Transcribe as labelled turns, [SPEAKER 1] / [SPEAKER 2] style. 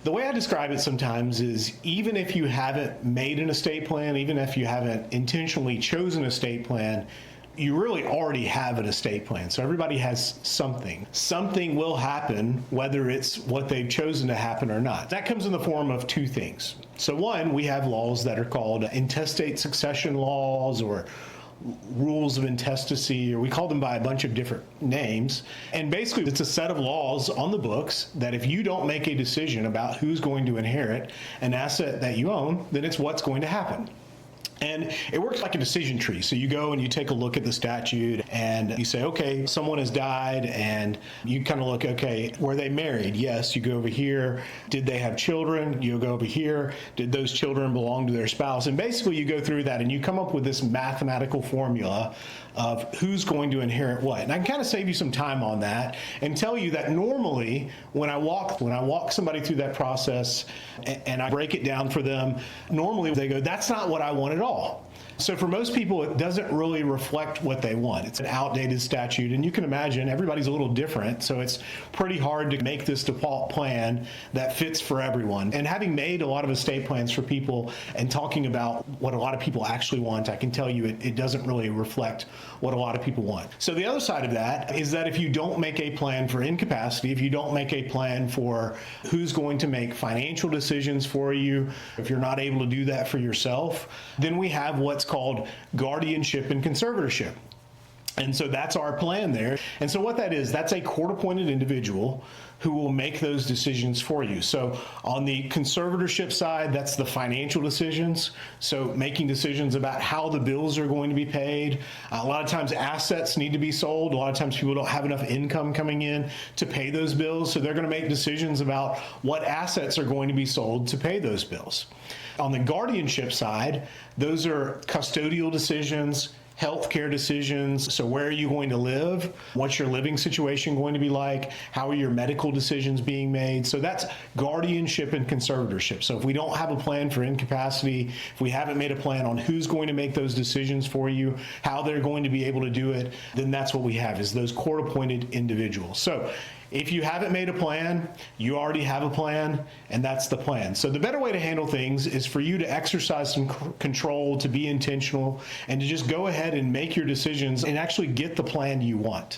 [SPEAKER 1] The way I describe it sometimes is even if you haven't made an estate plan, even if you haven't intentionally chosen an estate plan, you really already have an estate plan. So everybody has something. Something will happen, whether it's what they've chosen to happen or not. That comes in the form of two things. So one, we have laws that are called intestate succession laws or rules of intestacy, or we call them by a bunch of different names. And basically, it's a set of laws on the books that if you don't make a decision about who's going to inherit an asset that you own, then it's what's going to happen. And it works like a decision tree. So you go and you take a look at the statute and you say, okay, someone has died, and you kind of look, okay, were they married? Yes, you go over here. Did they have children? You go over here. Did those children belong to their spouse? And basically you go through that and you come up with this mathematical formula of who's going to inherit what. And I can kind of save you some time on that and tell you that normally when I walk somebody through that process and I break it down for them, normally they go, that's not what I want at all. So for most people, it doesn't really reflect what they want. It's an outdated statute, and you can imagine everybody's a little different, so it's pretty hard to make this default plan that fits for everyone. And having made a lot of estate plans for people and talking about what a lot of people actually want, I can tell you it doesn't really reflect what a lot of people want. So the other side of that is that if you don't make a plan for incapacity, if you don't make a plan for who's going to make financial decisions for you, if you're not able to do that for yourself, then we have what's called guardianship and conservatorship. And so that's our plan there. And so what that is, that's a court-appointed individual who will make those decisions for you. So on the conservatorship side, that's the financial decisions. So making decisions about how the bills are going to be paid. A lot of times assets need to be sold. A lot of times people don't have enough income coming in to pay those bills. So they're going to make decisions about what assets are going to be sold to pay those bills. On the guardianship side, those are custodial decisions, healthcare decisions. So where are you going to live? What's your living situation going to be like? How are your medical decisions being made? So that's guardianship and conservatorship. So if we don't have a plan for incapacity, if we haven't made a plan on who's going to make those decisions for you, how they're going to be able to do it, then that's what we have, is those court-appointed individuals. So if you haven't made a plan, you already have a plan, and that's the plan. So the better way to handle things is for you to exercise some control, to be intentional, and to just go ahead and make your decisions and actually get the plan you want.